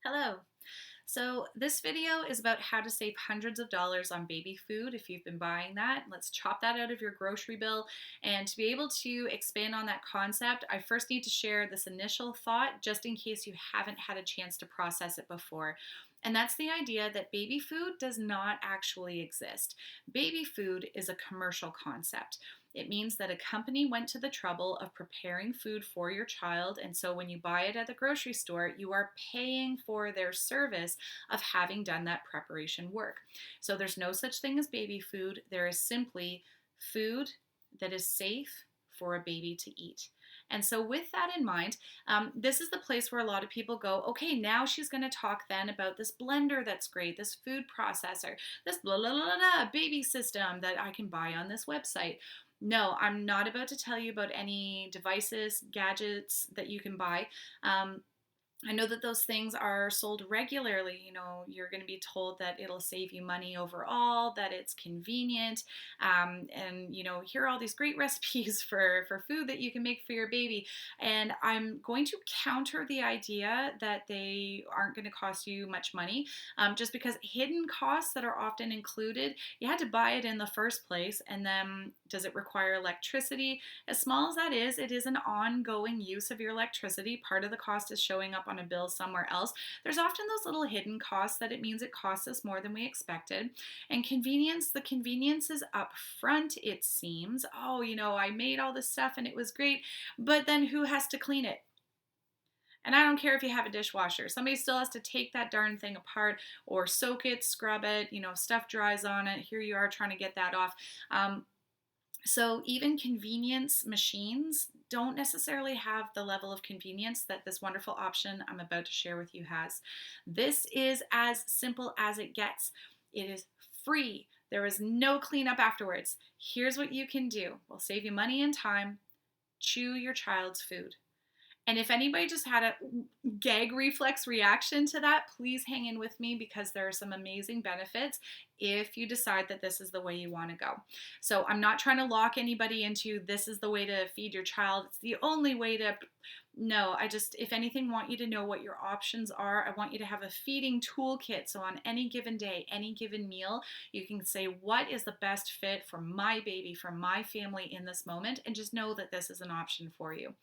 Hello. So this video is about how to save hundreds of dollars on baby food if you've been buying that. Let's chop that out of your grocery bill. And to be able to expand on that concept, I first need to share this initial thought just in case you haven't had a chance to process it before. And that's the idea that baby food does not actually exist. Baby food is a commercial concept. It means that a company went to the trouble of preparing food for your child, and so when you buy it at the grocery store, you are paying for their service of having done that preparation work. So there's no such thing as baby food. There is simply food that is safe for a baby to eat. And so, with that in mind, this is the place where a lot of people go, okay, now she's going to talk then about this blender that's great, this food processor, this blah, blah, blah, blah, baby system that I can buy on this website. No, I'm not about to tell you about any devices, gadgets that you can buy. I know that those things are sold regularly. You're going to be told that it'll save you money overall, that it's convenient, and here are all these great recipes for food that you can make for your baby. And I'm going to counter the idea that they aren't going to cost you much money, just because hidden costs that are often included, you had to buy it in the first place, and then does it require electricity? As small as that is, it is an ongoing use of your electricity. Part of the cost is showing up on a bill somewhere else. There's often those little hidden costs that it means it costs us more than we expected. And convenience, the convenience is up front, it seems. Oh, I made all this stuff and it was great, but then who has to clean it? And I don't care if you have a dishwasher. Somebody still has to take that darn thing apart or soak it, scrub it, stuff dries on it. Here you are trying to get that off. So even convenience machines don't necessarily have the level of convenience that this wonderful option I'm about to share with you has. This is as simple as it gets. It is free. There is no cleanup afterwards. Here's what you can do. We'll save you money and time. Chew your child's food. And if anybody just had a gag reflex reaction to that, please hang in with me because there are some amazing benefits if you decide that this is the way you want to go. So I'm not trying to lock anybody into this is the way to feed your child. It's the only way to. No, I just, if anything, want you to know what your options are. I want you to have a feeding toolkit. So on any given day, any given meal, you can say, what is the best fit for my baby, for my family in this moment? And just know that this is an option for you.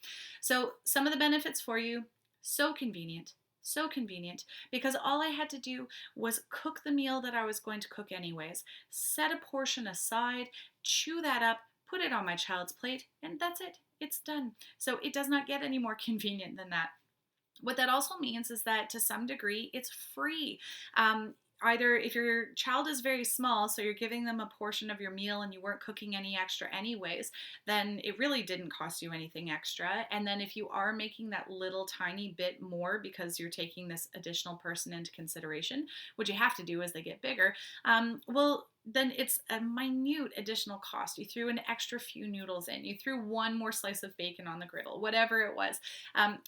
So some of the benefits for you, so convenient. So convenient because all I had to do was cook the meal that I was going to cook anyways, set a portion aside, chew that up, put it on my child's plate, and that's it. It's done. So it does not get any more convenient than that. What that also means is that to some degree, it's free. Either if your child is very small, so you're giving them a portion of your meal and you weren't cooking any extra anyways, then it really didn't cost you anything extra. And then if you are making that little tiny bit more because you're taking this additional person into consideration, which you have to do as they get bigger, well, then it's a minute additional cost. You threw an extra few noodles in, you threw one more slice of bacon on the griddle, whatever it was.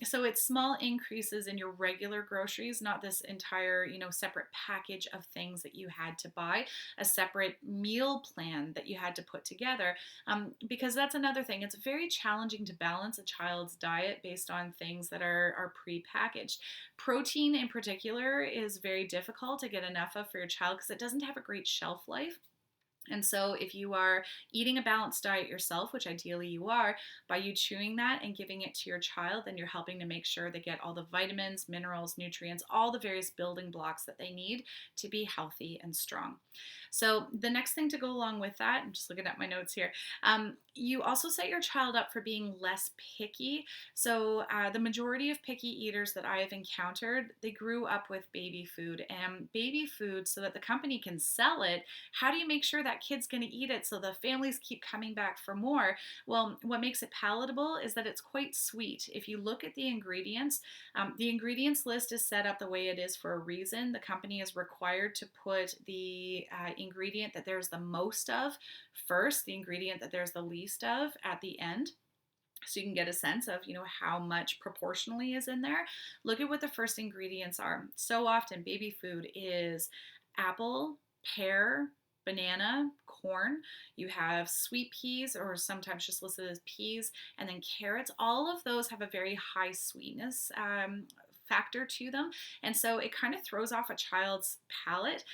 So it's small increases in your regular groceries, not this entire, separate package of things that you had to buy, a separate meal plan that you had to put together. Because that's another thing. It's very challenging to balance a child's diet based on things that are pre-packaged. Protein in particular is very difficult to get enough of for your child because it doesn't have a great shelf life. And so if you are eating a balanced diet yourself, which ideally you are, by you chewing that and giving it to your child, then you're helping to make sure they get all the vitamins, minerals, nutrients, all the various building blocks that they need to be healthy and strong. So the next thing to go along with that, I'm just looking at my notes here, you also set your child up for being less picky. So the majority of picky eaters that I have encountered, they grew up with baby food, and baby food, so that the company can sell it, how do you make sure that kid's going to eat it so the families keep coming back for more? Well, what makes it palatable is that it's quite sweet. If you look at the ingredients list is set up the way it is for a reason. The company is required to put the ingredient that there's the most of first, the ingredient that there's the least of at the end. So you can get a sense of, how much proportionally is in there. Look at what the first ingredients are. So often baby food is apple, pear, banana, corn. You have sweet peas, or sometimes just listed as peas, and then carrots. All of those have a very high sweetness factor to them. And so it kind of throws off a child's palate.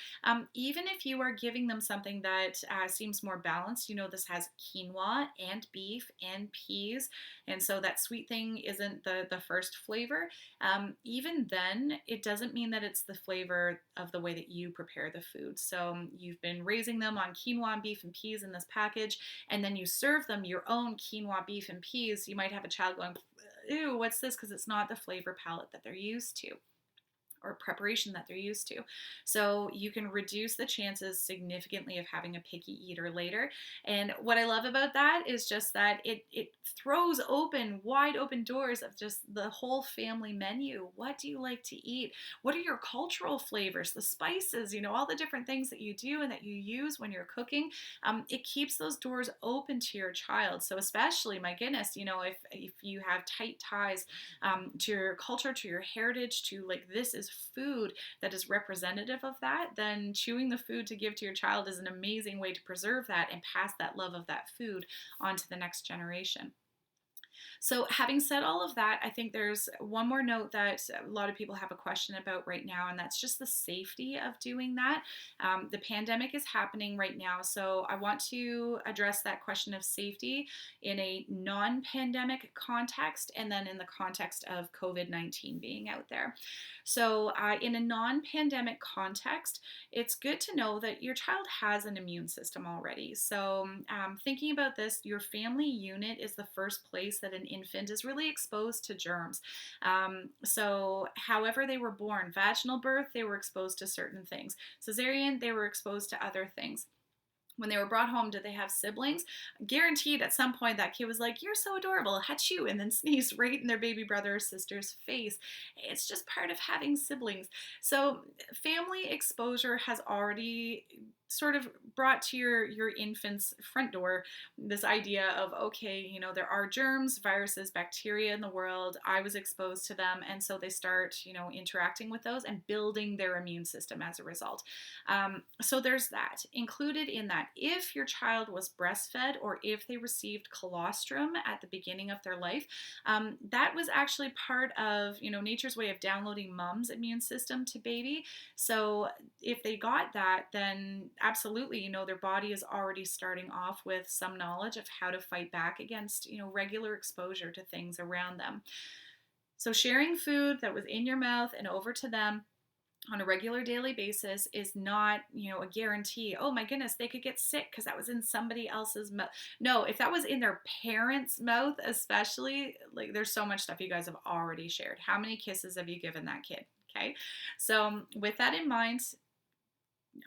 Even if you are giving them something that seems more balanced, this has quinoa and beef and peas. And so that sweet thing isn't the first flavor. Even then, it doesn't mean that it's the flavor of the way that you prepare the food. So you've been raising them on quinoa, beef, and peas in this package, and then you serve them your own quinoa, beef, and peas. You might have a child going, ew, what's this? Because it's not the flavor palette that they're used to, or preparation that they're used to. So you can reduce the chances significantly of having a picky eater later. And what I love about that is just that it throws wide open doors of just the whole family menu. What do you like to eat? What are your cultural flavors, the spices, all the different things that you do and that you use when you're cooking. It keeps those doors open to your child. So especially, my goodness, if you have tight ties to your culture, to your heritage, to like, this is food that is representative of that, then chewing the food to give to your child is an amazing way to preserve that and pass that love of that food on to the next generation. So having said all of that, I think there's one more note that a lot of people have a question about right now, and that's just the safety of doing that. The pandemic is happening right now, so I want to address that question of safety in a non-pandemic context and then in the context of COVID-19 being out there. So in a non-pandemic context, it's good to know that your child has an immune system already. So thinking about this, your family unit is the first place that an infant is really exposed to germs. So however they were born, vaginal birth, they were exposed to certain things. Cesarean, they were exposed to other things. When they were brought home, did they have siblings? Guaranteed at some point that kid was like, you're so adorable, achoo, and then sneezed right in their baby brother or sister's face. It's just part of having siblings. So family exposure has already sort of brought to your infant's front door this idea of, okay, there are germs, viruses, bacteria in the world. I was exposed to them, and so they start, interacting with those and building their immune system as a result. So there's that. Included in that, if your child was breastfed or if they received colostrum at the beginning of their life, that was actually part of, nature's way of downloading mom's immune system to baby. So if they got that, then absolutely, their body is already starting off with some knowledge of how to fight back against, regular exposure to things around them. So sharing food that was in your mouth and over to them on a regular daily basis is not, a guarantee. Oh my goodness, they could get sick because that was in somebody else's mouth. No, if that was in their parents' mouth, especially, like, there's so much stuff you guys have already shared. How many kisses have you given that kid? Okay. So with that in mind,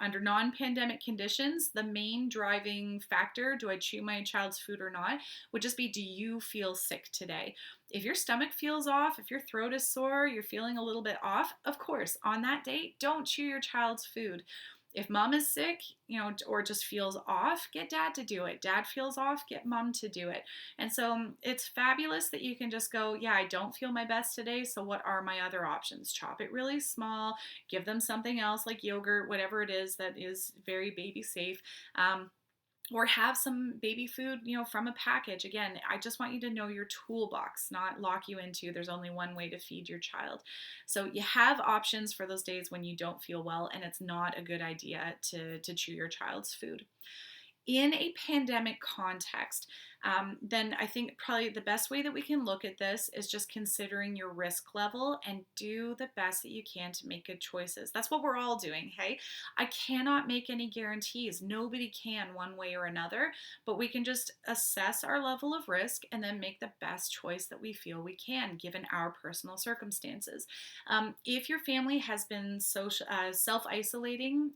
under non-pandemic conditions, the main driving factor, do I chew my child's food or not, would just be, do you feel sick today? If your stomach feels off, if your throat is sore, you're feeling a little bit off, of course, on that day, don't chew your child's food. If mom is sick, or just feels off, get dad to do it. Dad feels off, get mom to do it. And so it's fabulous that you can just go, yeah, I don't feel my best today, so what are my other options? Chop it really small, give them something else like yogurt, whatever it is that is very baby safe. Or have some baby food, from a package. Again, I just want you to know your toolbox, not lock you into there's only one way to feed your child. So you have options for those days when you don't feel well, and it's not a good idea to chew your child's food. In a pandemic context, then I think probably the best way that we can look at this is just considering your risk level and do the best that you can to make good choices. That's what we're all doing, hey? I cannot make any guarantees. Nobody can one way or another, but we can just assess our level of risk and then make the best choice that we feel we can given our personal circumstances. If your family has been self-isolating,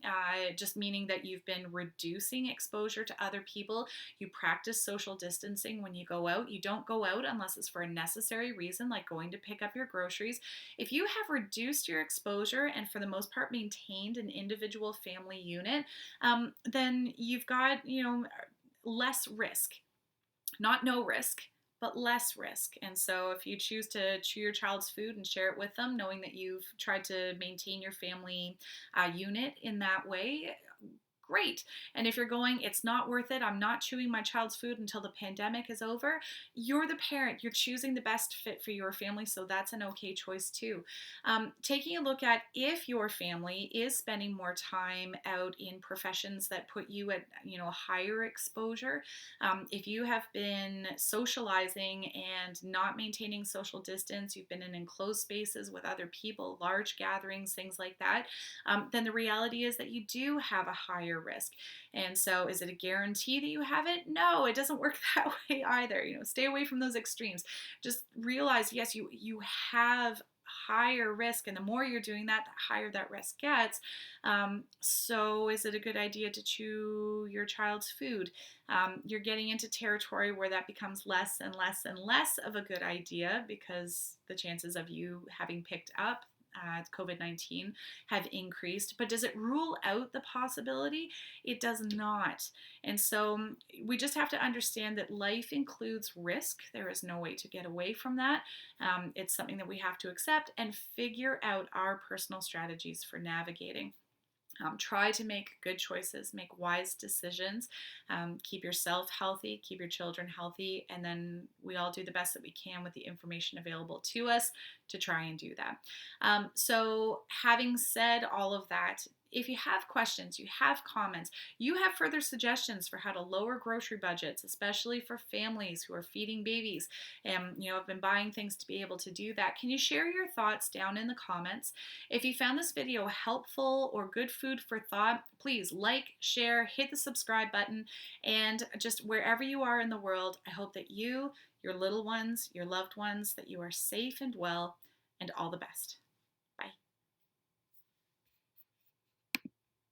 just meaning that you've been reducing exposure to other people, you practice social distancing when you go out. You don't go out unless it's for a necessary reason, like going to pick up your groceries. If you have reduced your exposure and for the most part maintained an individual family unit, then you've got, less risk. Not no risk, but less risk. And so if you choose to chew your child's food and share it with them, knowing that you've tried to maintain your family unit in that way, great. And if you're going, it's not worth it, I'm not chewing my child's food until the pandemic is over, you're the parent, you're choosing the best fit for your family, so that's an okay choice too. Taking a look at if your family is spending more time out in professions that put you at higher exposure, if you have been socializing and not maintaining social distance, you've been in enclosed spaces with other people, large gatherings, things like that, then the reality is that you do have a higher risk. And so, is it a guarantee that you have it? No, it doesn't work that way either. Stay away from those extremes. Just realize, yes, you have higher risk, and the more you're doing that, the higher that risk gets. So is it a good idea to chew your child's food? You're getting into territory where that becomes less and less and less of a good idea, because the chances of you having picked up COVID-19 have increased. But does it rule out the possibility? It does not. And so we just have to understand that life includes risk. There is no way to get away from that. It's something that we have to accept and figure out our personal strategies for navigating. Try to make good choices, make wise decisions, keep yourself healthy, keep your children healthy, and then we all do the best that we can with the information available to us to try and do that. So, having said all of that, if you have questions, you have comments, you have further suggestions for how to lower grocery budgets, especially for families who are feeding babies and have been buying things to be able to do that, can you share your thoughts down in the comments? If you found this video helpful or good food for thought, please like, share, hit the subscribe button, and just wherever you are in the world, I hope that you, your little ones, your loved ones, that you are safe and well, and all the best.